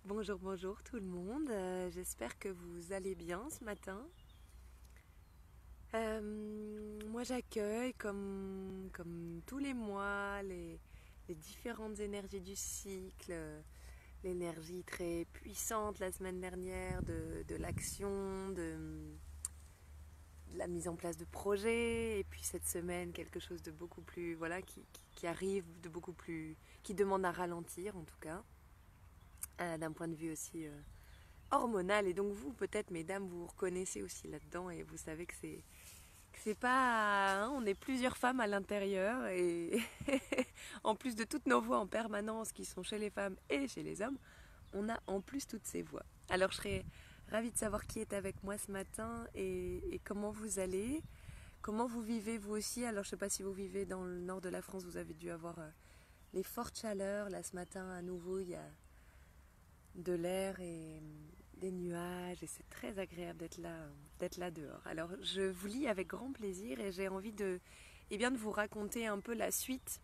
Bonjour, bonjour tout le monde. J'espère que vous allez bien ce matin. Moi j'accueille comme tous les mois les différentes énergies du cycle, l'énergie très puissante la semaine dernière de l'action, de la mise en place de projets, et puis cette semaine quelque chose de beaucoup plus, voilà, qui arrive, de beaucoup plus, qui demande à ralentir en tout cas, d'un point de vue aussi hormonal. Et donc vous, peut-être, mesdames, vous vous reconnaissez aussi là-dedans et vous savez que c'est pas, hein, on est plusieurs femmes à l'intérieur et en plus de toutes nos voix en permanence qui sont chez les femmes et chez les hommes, on a en plus toutes ces voix. Alors je serais ravie de savoir qui est avec moi ce matin et comment vous allez, comment vous vivez vous aussi. Alors je sais pas si vous vivez dans le nord de la France, vous avez dû avoir les fortes chaleurs. Là ce matin à nouveau il y a de l'air et des nuages et c'est très agréable d'être là dehors. Alors je vous lis avec grand plaisir et j'ai envie de vous raconter un peu la suite.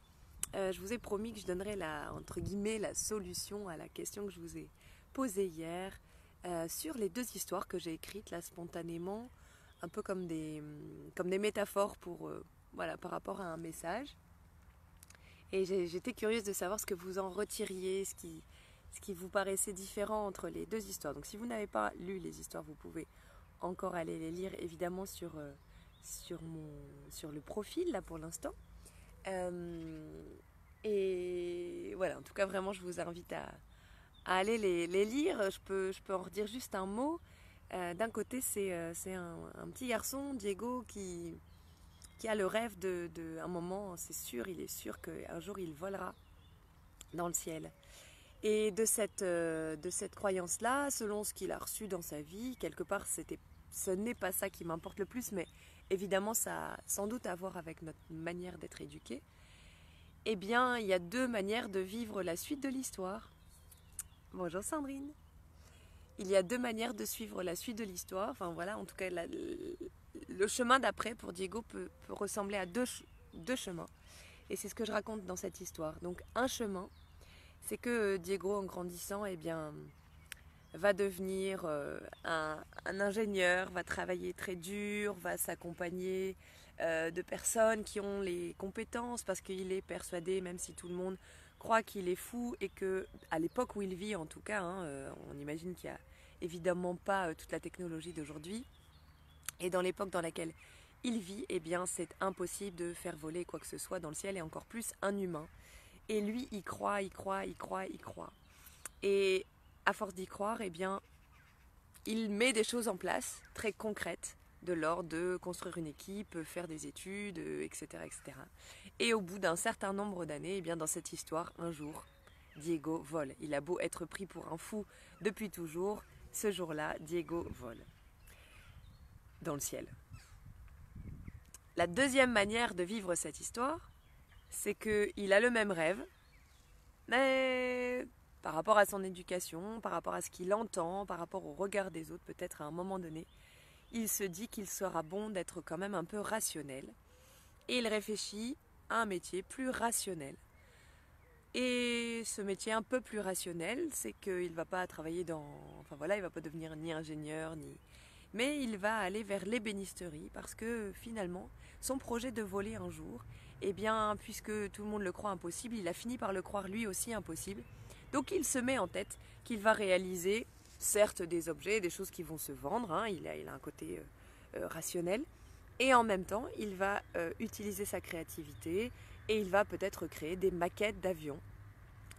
Je vous ai promis que je donnerais entre guillemets la solution à la question que je vous ai posée hier sur les deux histoires que j'ai écrites là spontanément, un peu comme des métaphores pour voilà, par rapport à un message. Et j'étais curieuse de savoir ce que vous en retiriez, ce qui vous paraissait différent entre les deux histoires. Donc si vous n'avez pas lu les histoires, vous pouvez encore aller les lire évidemment sur le profil là pour l'instant. Et voilà, en tout cas vraiment je vous invite à aller les lire. Je peux en redire juste un mot. D'un côté c'est un petit garçon, Diego, qui a le rêve un moment, c'est sûr, il est sûr qu'un jour il volera dans le ciel. Et de cette croyance-là, selon ce qu'il a reçu dans sa vie, quelque part, ce n'est pas ça qui m'importe le plus, mais évidemment, ça a sans doute à voir avec notre manière d'être éduqué. Eh bien, il y a deux manières de vivre la suite de l'histoire. Bonjour Sandrine. Il y a deux manières de suivre la suite de l'histoire. Enfin voilà, en tout cas, le chemin d'après pour Diego peut ressembler à deux chemins. Et c'est ce que je raconte dans cette histoire. Donc, un chemin, c'est que Diego, en grandissant, eh bien, va devenir un ingénieur, va travailler très dur, va s'accompagner de personnes qui ont les compétences parce qu'il est persuadé, même si tout le monde croit qu'il est fou et que, à l'époque où il vit en tout cas, hein, on imagine qu'il n'y a évidemment pas toute la technologie d'aujourd'hui. Et dans l'époque dans laquelle il vit, eh bien, c'est impossible de faire voler quoi que ce soit dans le ciel et encore plus un humain. Et lui, il croit, il croit, il croit, il croit. Et à force d'y croire, eh bien, il met des choses en place très concrètes, de l'ordre de construire une équipe, faire des études, etc., etc. Et au bout d'un certain nombre d'années, eh bien, dans cette histoire, un jour, Diego vole. Il a beau être pris pour un fou depuis toujours, ce jour-là, Diego vole dans le ciel. La deuxième manière de vivre cette histoire, c'est qu'il a le même rêve, mais par rapport à son éducation, par rapport à ce qu'il entend, par rapport au regard des autres, peut-être à un moment donné, il se dit qu'il sera bon d'être quand même un peu rationnel. Et il réfléchit à un métier plus rationnel. Et ce métier un peu plus rationnel, c'est qu'il ne va pas travailler dans... Enfin voilà, il ne va pas devenir ni ingénieur, ni... Mais il va aller vers l'ébénisterie parce que finalement, son projet de voler un jour, eh bien, puisque tout le monde le croit impossible, il a fini par le croire lui aussi impossible. Donc il se met en tête qu'il va réaliser, certes, des objets, des choses qui vont se vendre, hein, il a un côté rationnel, et en même temps, il va utiliser sa créativité et il va peut-être créer des maquettes d'avions,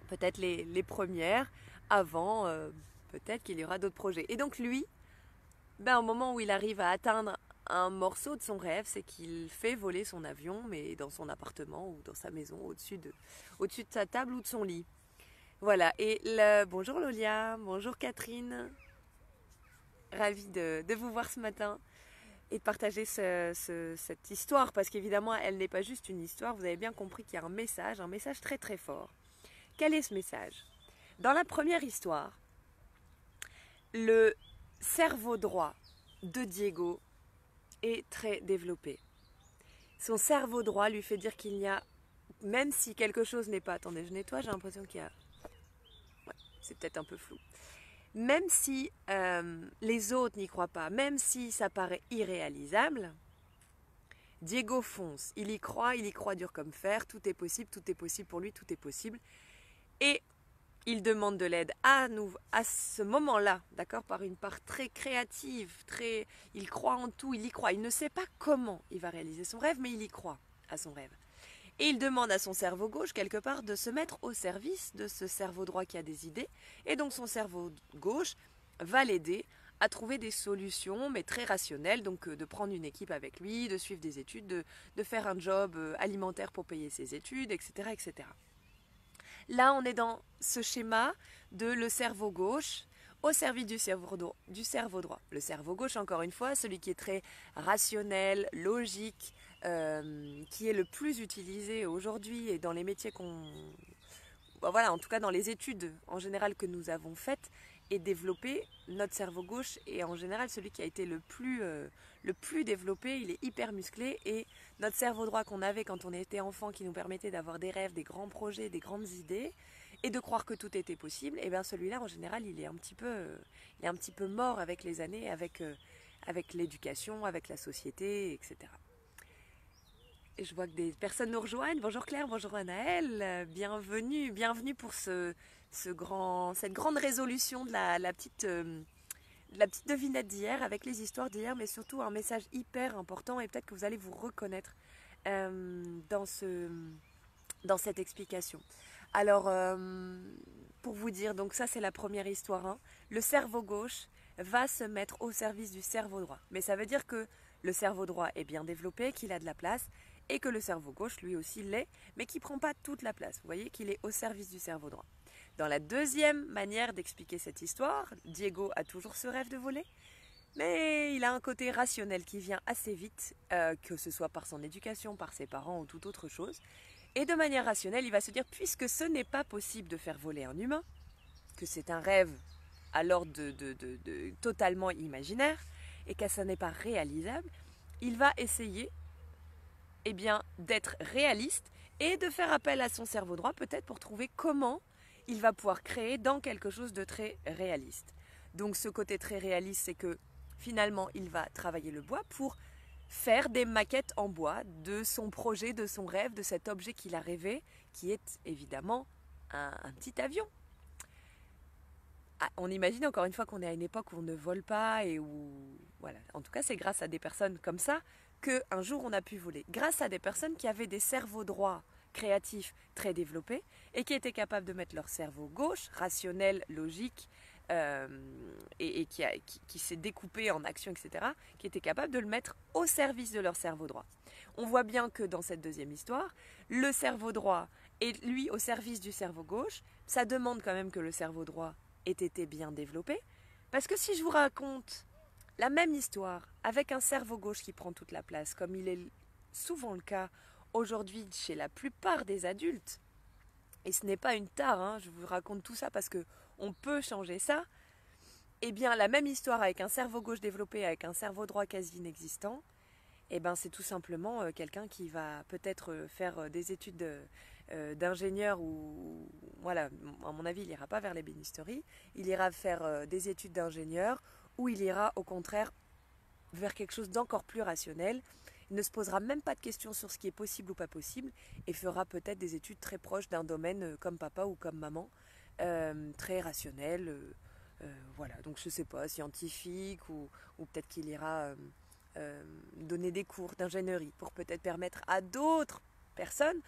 peut-être les premières, avant, peut-être qu'il y aura d'autres projets. Et donc lui, au moment où il arrive à atteindre un morceau de son rêve, c'est qu'il fait voler son avion, mais dans son appartement ou dans sa maison, au-dessus de sa table ou de son lit. Voilà, et bonjour Lolia, bonjour Catherine, ravie de vous voir ce matin et de partager cette histoire, parce qu'évidemment elle n'est pas juste une histoire, vous avez bien compris qu'il y a un message très très fort. Quel est ce message? Dans la première histoire, le cerveau droit de Diego est très développé. Son cerveau droit lui fait dire qu'il n'y a, même si quelque chose n'est pas... Attendez, je nettoie, j'ai l'impression qu'il y a... Ouais. c'est peut-être un peu flou. Même si les autres n'y croient pas, même si ça paraît irréalisable, Diego fonce, il y croit dur comme fer, tout est possible pour lui, tout est possible. Et il demande de l'aide à ce moment-là, d'accord, par une part très créative, il croit en tout, il y croit. Il ne sait pas comment il va réaliser son rêve, mais il y croit à son rêve. Et il demande à son cerveau gauche, quelque part, de se mettre au service de ce cerveau droit qui a des idées. Et donc son cerveau gauche va l'aider à trouver des solutions, mais très rationnelles, donc de prendre une équipe avec lui, de suivre des études, de faire un job alimentaire pour payer ses études, etc., etc. Là, on est dans ce schéma de le cerveau gauche au service du cerveau droit. Le cerveau gauche, encore une fois, celui qui est très rationnel, logique, qui est le plus utilisé aujourd'hui et dans les métiers voilà, en tout cas dans les études en général que nous avons faites et développées, notre cerveau gauche est en général celui qui a été le plus développé, il est hyper musclé, et notre cerveau droit qu'on avait quand on était enfant, qui nous permettait d'avoir des rêves, des grands projets, des grandes idées, et de croire que tout était possible, et bien celui-là en général il est un petit peu mort avec les années, avec l'éducation, avec la société, etc. Et je vois que des personnes nous rejoignent. Bonjour Claire, bonjour Anaëlle, bienvenue pour cette grande résolution de la petite devinette d'hier, avec les histoires d'hier, mais surtout un message hyper important, et peut-être que vous allez vous reconnaître dans cette explication. Alors, pour vous dire, donc ça c'est la première histoire, hein. Le cerveau gauche va se mettre au service du cerveau droit. Mais ça veut dire que le cerveau droit est bien développé, qu'il a de la place, et que le cerveau gauche lui aussi l'est, mais qui ne prend pas toute la place. Vous voyez qu'il est au service du cerveau droit. Dans la deuxième manière d'expliquer cette histoire, Diego a toujours ce rêve de voler, mais il a un côté rationnel qui vient assez vite, que ce soit par son éducation, par ses parents ou toute autre chose. Et de manière rationnelle, il va se dire, puisque ce n'est pas possible de faire voler un humain, que c'est un rêve alors de totalement imaginaire, et que ça n'est pas réalisable, il va essayer d'être réaliste et de faire appel à son cerveau droit, peut-être pour trouver comment il va pouvoir créer dans quelque chose de très réaliste. Donc ce côté très réaliste, c'est que finalement, il va travailler le bois pour faire des maquettes en bois de son projet, de son rêve, de cet objet qu'il a rêvé, qui est évidemment un petit avion. Ah, on imagine encore une fois qu'on est à une époque où on ne vole pas et où... Voilà. En tout cas, c'est grâce à des personnes comme ça qu'un jour on a pu voler. Grâce à des personnes qui avaient des cerveaux droits créatifs très développés et qui étaient capables de mettre leur cerveau gauche, rationnel, logique, et qui s'est découpé en actions, etc., qui étaient capables de le mettre au service de leur cerveau droit. On voit bien que dans cette deuxième histoire, le cerveau droit est lui au service du cerveau gauche. Ça demande quand même que le cerveau droit ait été bien développé, parce que si je vous raconte la même histoire avec un cerveau gauche qui prend toute la place, comme il est souvent le cas aujourd'hui chez la plupart des adultes, et ce n'est pas une tare, hein, je vous raconte tout ça parce que on peut changer ça, et bien la même histoire avec un cerveau gauche développé, avec un cerveau droit quasi inexistant, et ben c'est tout simplement quelqu'un qui va peut-être faire des études d'ingénieur, ou voilà, à mon avis il ira pas vers l'ébénisterie, il ira faire des études d'ingénieur, ou il ira au contraire vers quelque chose d'encore plus rationnel. Il ne se posera même pas de questions sur ce qui est possible ou pas possible, et fera peut-être des études très proches d'un domaine comme papa ou comme maman, très rationnel, voilà, donc je sais pas, scientifique, ou peut-être qu'il ira donner des cours d'ingénierie pour peut-être permettre à d'autres personnes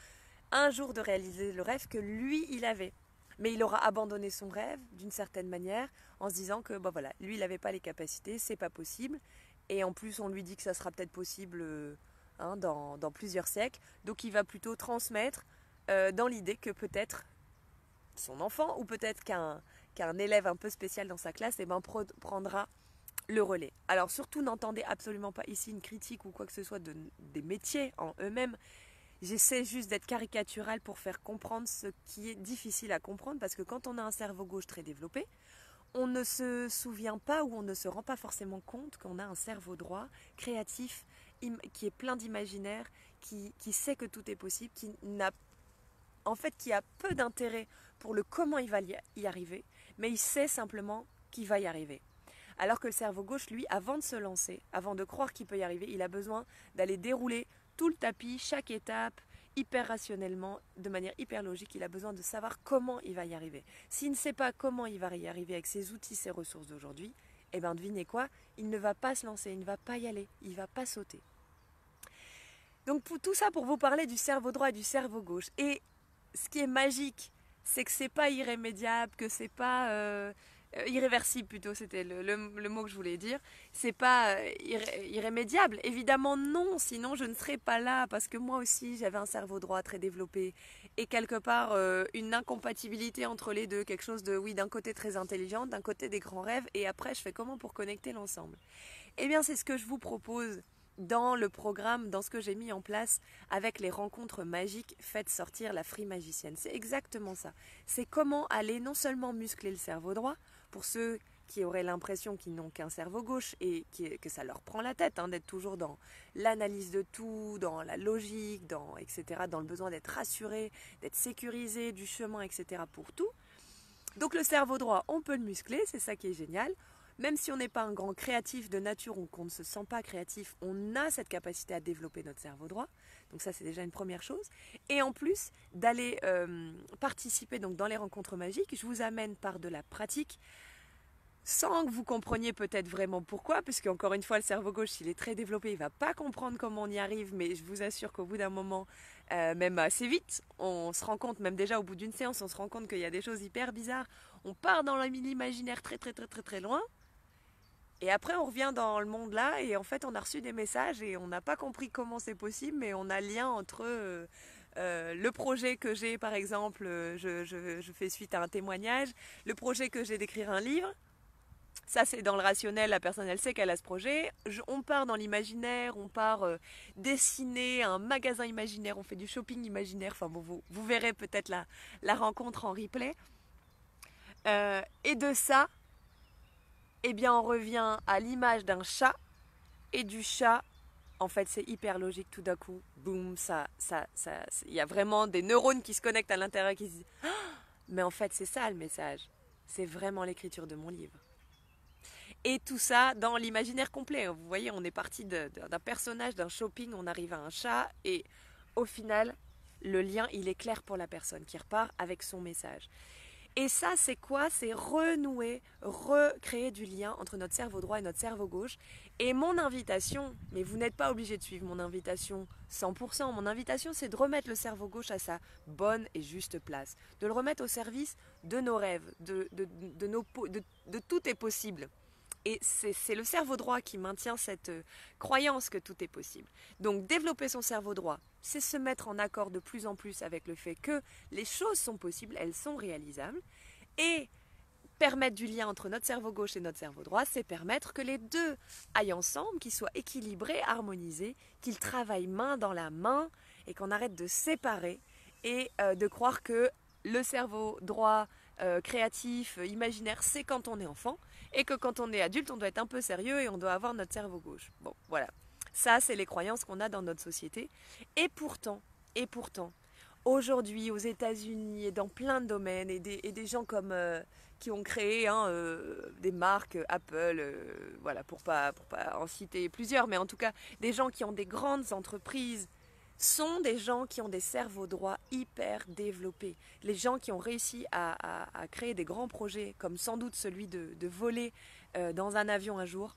un jour de réaliser le rêve que lui il avait. Mais il aura abandonné son rêve d'une certaine manière en se disant que voilà, lui il n'avait pas les capacités, c'est pas possible, et en plus on lui dit que ça sera peut-être possible dans plusieurs siècles, donc il va plutôt transmettre dans l'idée que peut-être son enfant, ou peut-être qu'un élève un peu spécial dans sa classe, prendra le relais. Alors surtout, n'entendez absolument pas ici une critique ou quoi que ce soit des métiers en eux-mêmes. J'essaie juste d'être caricaturale pour faire comprendre ce qui est difficile à comprendre, parce que quand on a un cerveau gauche très développé, on ne se souvient pas, ou on ne se rend pas forcément compte qu'on a un cerveau droit créatif, qui est plein d'imaginaire, qui sait que tout est possible, qui a peu d'intérêt pour le comment il va y arriver, mais il sait simplement qu'il va y arriver. Alors que le cerveau gauche, lui, avant de se lancer, avant de croire qu'il peut y arriver, il a besoin d'aller dérouler tout le tapis, chaque étape, hyper rationnellement, de manière hyper logique. Il a besoin de savoir comment il va y arriver. S'il ne sait pas comment il va y arriver avec ses outils, ses ressources d'aujourd'hui, eh bien devinez quoi, il ne va pas se lancer, il ne va pas y aller, il ne va pas sauter. Donc tout ça pour vous parler du cerveau droit et du cerveau gauche. Et ce qui est magique, c'est que c'est pas irrémédiable, que c'est pas irréversible plutôt, c'était le mot que je voulais dire. C'est pas irrémédiable, évidemment non, sinon je ne serais pas là parce que moi aussi j'avais un cerveau droit très développé et quelque part une incompatibilité entre les deux, quelque chose de oui d'un côté très intelligent, d'un côté des grands rêves et après je fais comment pour connecter l'ensemble. Eh bien c'est ce que je vous propose dans le programme, dans ce que j'ai mis en place avec les rencontres magiques, faites sortir la Free Magicienne. C'est exactement ça. C'est comment aller non seulement muscler le cerveau droit, pour ceux qui auraient l'impression qu'ils n'ont qu'un cerveau gauche et que ça leur prend la tête, d'être toujours dans l'analyse de tout, dans la logique, etc., dans le besoin d'être rassuré, d'être sécurisé, du chemin, etc. pour tout. Donc le cerveau droit, on peut le muscler, c'est ça qui est génial. Même si on n'est pas un grand créatif de nature ou qu'on ne se sent pas créatif, on a cette capacité à développer notre cerveau droit. Donc ça, c'est déjà une première chose. Et en plus, d'aller participer donc, dans les rencontres magiques, je vous amène par de la pratique, sans que vous compreniez peut-être vraiment pourquoi, puisque encore une fois, le cerveau gauche, s'il est très développé, il ne va pas comprendre comment on y arrive, mais je vous assure qu'au bout d'un moment, même assez vite, on se rend compte, même déjà au bout d'une séance, on se rend compte qu'il y a des choses hyper bizarres. On part dans l'imaginaire très très très très très loin. Et après, on revient dans le monde là et en fait, on a reçu des messages et on n'a pas compris comment c'est possible, mais on a lien entre le projet que j'ai, par exemple, je fais suite à un témoignage, le projet que j'ai d'écrire un livre. Ça, c'est dans le rationnel, la personne, elle sait qu'elle a ce projet. On part dans l'imaginaire, on part dessiner un magasin imaginaire, on fait du shopping imaginaire. Enfin bon, vous verrez peut-être la rencontre en replay. Et de ça, eh bien, on revient à l'image d'un chat. Et du chat, en fait, c'est hyper logique tout d'un coup. Boum, il y a vraiment des neurones qui se connectent à l'intérieur qui se disent « Ah !» Mais en fait, c'est ça le message. C'est vraiment l'écriture de mon livre. Et tout ça dans l'imaginaire complet. Vous voyez, on est parti d'un personnage, d'un shopping, on arrive à un chat et au final, le lien, il est clair pour la personne qui repart avec son message. Et ça, c'est quoi? C'est renouer, recréer du lien entre notre cerveau droit et notre cerveau gauche. Et mon invitation, mais vous n'êtes pas obligé de suivre mon invitation 100%, mon invitation, c'est de remettre le cerveau gauche à sa bonne et juste place. De le remettre au service de nos rêves, de tout est possible. Et c'est le cerveau droit qui maintient cette croyance que tout est possible. Donc développer son cerveau droit, c'est se mettre en accord de plus en plus avec le fait que les choses sont possibles, elles sont réalisables. Et permettre du lien entre notre cerveau gauche et notre cerveau droit, c'est permettre que les deux aillent ensemble, qu'ils soient équilibrés, harmonisés, qu'ils travaillent main dans la main et qu'on arrête de séparer et de croire que le cerveau droit créatif, imaginaire, c'est quand on est enfant et que quand on est adulte, on doit être un peu sérieux et on doit avoir notre cerveau gauche. Bon, voilà. Ça, c'est les croyances qu'on a dans notre société. Et pourtant, aujourd'hui, aux États-Unis et dans plein de domaines, et des gens comme qui ont créé des marques Apple, voilà, pour pas en citer plusieurs, mais en tout cas, des gens qui ont des grandes entreprises sont des gens qui ont des cerveaux droits hyper développés. Les gens qui ont réussi à créer des grands projets, comme sans doute celui de voler dans un avion un jour,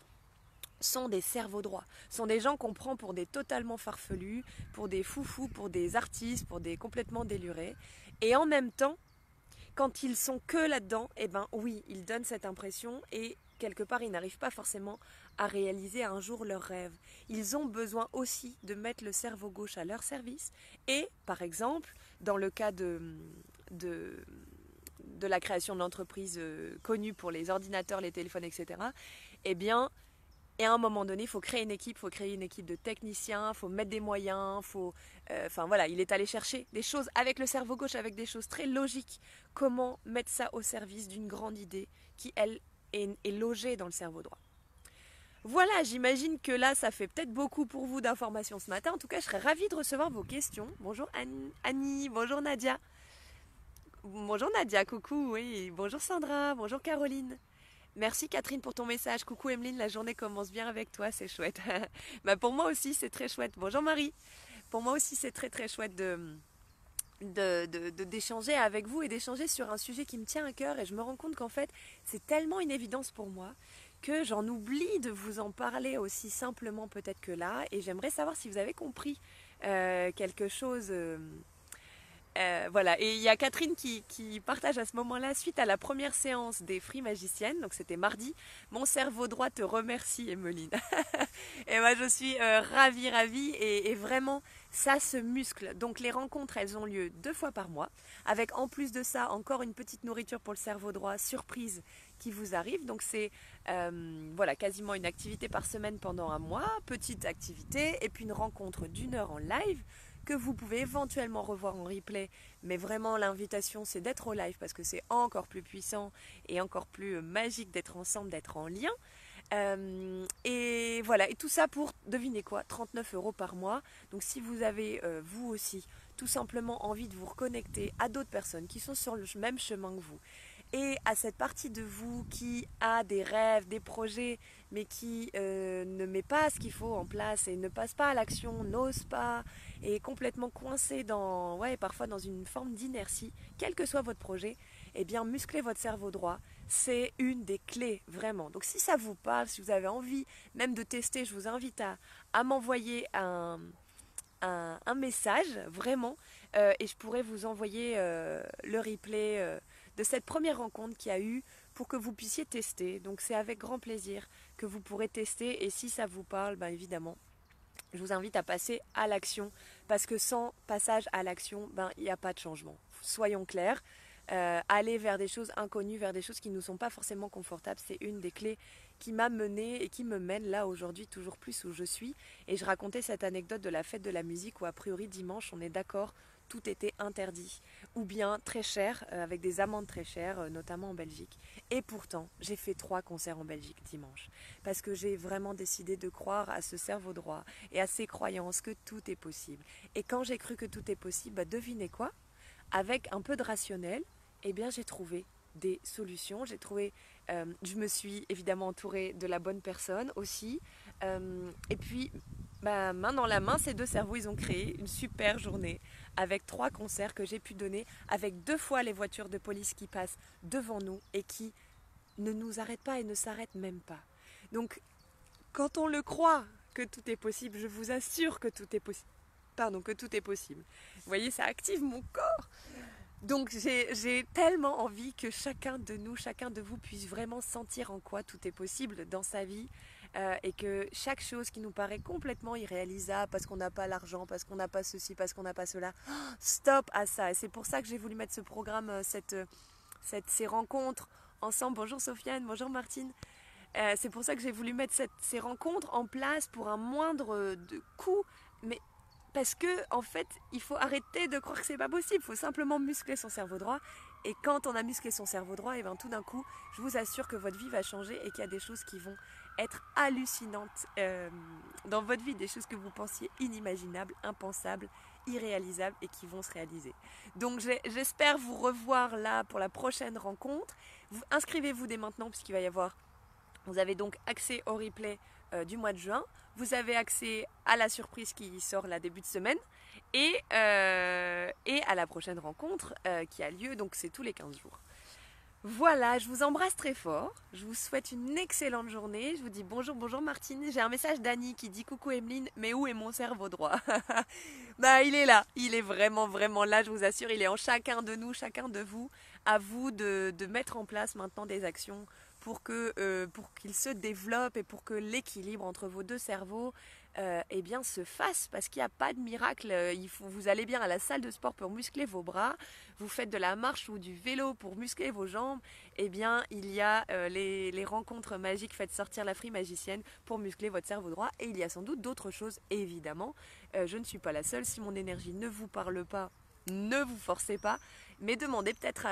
sont des cerveaux droits. Sont des gens qu'on prend pour des totalement farfelus, pour des foufous, pour des artistes, pour des complètement délurés. Et en même temps, quand ils sont que là-dedans, eh ben oui, ils donnent cette impression et quelque part, ils n'arrivent pas forcément à réaliser un jour leurs rêves. Ils ont besoin aussi de mettre le cerveau gauche à leur service. Et, par exemple, dans le cas de la création de l'entreprise connue pour les ordinateurs, les téléphones, etc., eh bien, et à un moment donné, il faut créer une équipe, il faut créer une équipe de techniciens, il faut mettre des moyens, enfin voilà, il est allé chercher des choses avec le cerveau gauche, avec des choses très logiques. Comment mettre ça au service d'une grande idée qui, elle, est logée dans le cerveau droit. Voilà, j'imagine que là, ça fait peut-être beaucoup pour vous d'informations ce matin. En tout cas, je serais ravie de recevoir vos questions. Bonjour Annie, bonjour Nadia. Bonjour Nadia, coucou, oui. Bonjour Sandra, bonjour Caroline. Merci Catherine pour ton message. Coucou Emeline, la journée commence bien avec toi, c'est chouette. Bah pour moi aussi, c'est très chouette. Bonjour Marie. Pour moi aussi, c'est très très chouette d'échanger avec vous et d'échanger sur un sujet qui me tient à cœur. Et je me rends compte qu'en fait, c'est tellement une évidence pour moi que j'en oublie de vous en parler aussi simplement peut-être que là. Et j'aimerais savoir si vous avez compris quelque chose. Voilà, et il y a Catherine qui partage à ce moment-là, suite à la première séance des Free Magiciennes, donc c'était mardi, mon cerveau droit te remercie, Emeline. Et moi je suis ravie, et vraiment, ça se muscle. Donc les rencontres, elles ont lieu 2 fois par mois, avec en plus de ça, encore une petite nourriture pour le cerveau droit, surprise, qui vous arrive. Donc c'est voilà, quasiment une activité par semaine pendant un mois, petite activité, et puis une rencontre d'1 heure en live, que vous pouvez éventuellement revoir en replay, mais vraiment l'invitation c'est d'être au live parce que c'est encore plus puissant et encore plus magique d'être ensemble, d'être en lien. Et voilà, et tout ça pour, devinez quoi, 39 € par mois. Donc si vous avez vous aussi tout simplement envie de vous reconnecter à d'autres personnes qui sont sur le même chemin que vous, et à cette partie de vous qui a des rêves, des projets, mais qui ne met pas ce qu'il faut en place et ne passe pas à l'action, n'ose pas, et est complètement coincé dans, ouais, parfois dans une forme d'inertie, quel que soit votre projet, eh bien muscler votre cerveau droit, c'est une des clés, vraiment. Donc si ça vous parle, si vous avez envie même de tester, je vous invite à m'envoyer un message, vraiment, et je pourrais vous envoyer le replay de cette première rencontre qu'il y a eu pour que vous puissiez tester. Donc c'est avec grand plaisir que vous pourrez tester, et si ça vous parle, ben évidemment, je vous invite à passer à l'action, parce que sans passage à l'action, ben il n'y a pas de changement. Soyons clairs. Aller vers des choses inconnues, vers des choses qui ne nous sont pas forcément confortables, c'est une des clés qui m'a menée et qui me mène là aujourd'hui toujours plus où je suis. Et je racontais cette anecdote de la fête de la musique où a priori dimanche, on est d'accord, tout était interdit ou bien très cher, avec des amendes très chères, notamment en Belgique. Et pourtant, j'ai fait 3 concerts en Belgique dimanche parce que j'ai vraiment décidé de croire à ce cerveau droit et à ces croyances que tout est possible. Et quand j'ai cru que tout est possible, bah devinez quoi? Avec un peu de rationnel, eh bien j'ai trouvé des solutions. Je me suis évidemment entourée de la bonne personne aussi. Et puis, bah, main dans la main, ces 2 cerveaux, ils ont créé une super journée avec 3 concerts que j'ai pu donner, avec 2 fois les voitures de police qui passent devant nous et qui ne nous arrêtent pas et ne s'arrêtent même pas. Donc, quand on le croit que tout est possible, je vous assure que tout est possible. Pardon, que tout est possible. Vous voyez, ça active mon corps. Donc j'ai tellement envie que chacun de nous, chacun de vous puisse vraiment sentir en quoi tout est possible dans sa vie, et que chaque chose qui nous paraît complètement irréalisable parce qu'on n'a pas l'argent, parce qu'on n'a pas ceci, parce qu'on n'a pas cela, stop à ça. Et c'est pour ça que j'ai voulu mettre ce programme, ces rencontres ensemble. Bonjour Sofiane, bonjour Martine. C'est pour ça que j'ai voulu mettre ces rencontres en place pour un moindre coût, mais parce que en fait, il faut arrêter de croire que c'est pas possible. Il faut simplement muscler son cerveau droit. Et quand on a musclé son cerveau droit, et bien tout d'un coup, je vous assure que votre vie va changer et qu'il y a des choses qui vont être hallucinantes dans votre vie, des choses que vous pensiez inimaginables, impensables, irréalisables et qui vont se réaliser. Donc j'espère vous revoir là pour la prochaine rencontre. Inscrivez-vous dès maintenant puisqu'il va y avoir. Vous avez donc accès au replay du mois de juin. Vous avez accès à la surprise qui sort là début de semaine et à la prochaine rencontre qui a lieu, donc c'est tous les 15 jours. Voilà, je vous embrasse très fort. Je vous souhaite une excellente journée. Je vous dis bonjour Martine. J'ai un message d'Annie qui dit coucou Emeline, mais où est mon cerveau droit? Bah il est là, il est vraiment là, je vous assure, il est en chacun de nous, chacun de vous. À vous de mettre en place maintenant des actions pour qu'il se développe et pour que l'équilibre entre vos 2 cerveaux eh bien, se fasse, parce qu'il n'y a pas de miracle. Vous allez bien à la salle de sport pour muscler vos bras, vous faites de la marche ou du vélo pour muscler vos jambes, eh bien il y a les rencontres magiques, faites sortir la Free Magicienne pour muscler votre cerveau droit, et il y a sans doute d'autres choses évidemment. Je ne suis pas la seule. Si mon énergie ne vous parle pas, ne vous forcez pas, mais demandez peut-être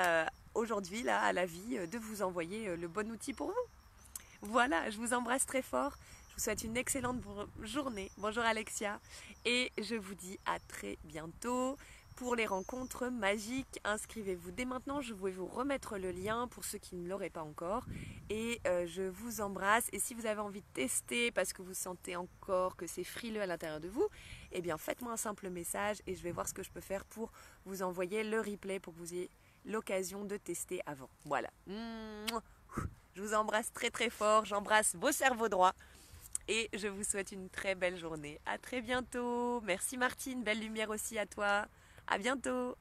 aujourd'hui là à la vie de vous envoyer le bon outil pour vous. Voilà, je vous embrasse très fort, je vous souhaite une excellente journée. Bonjour Alexia, et je vous dis à très bientôt pour les rencontres magiques. Inscrivez-vous dès maintenant, je vais vous remettre le lien pour ceux qui ne l'auraient pas encore. Et je vous embrasse. Et si vous avez envie de tester parce que vous sentez encore que c'est frileux à l'intérieur de vous, eh bien faites-moi un simple message et je vais voir ce que je peux faire pour vous envoyer le replay pour que vous ayez l'occasion de tester avant. Voilà. Je vous embrasse très très fort, j'embrasse vos cerveaux droits et je vous souhaite une très belle journée. À très bientôt. Merci Martine, belle lumière aussi à toi. À bientôt.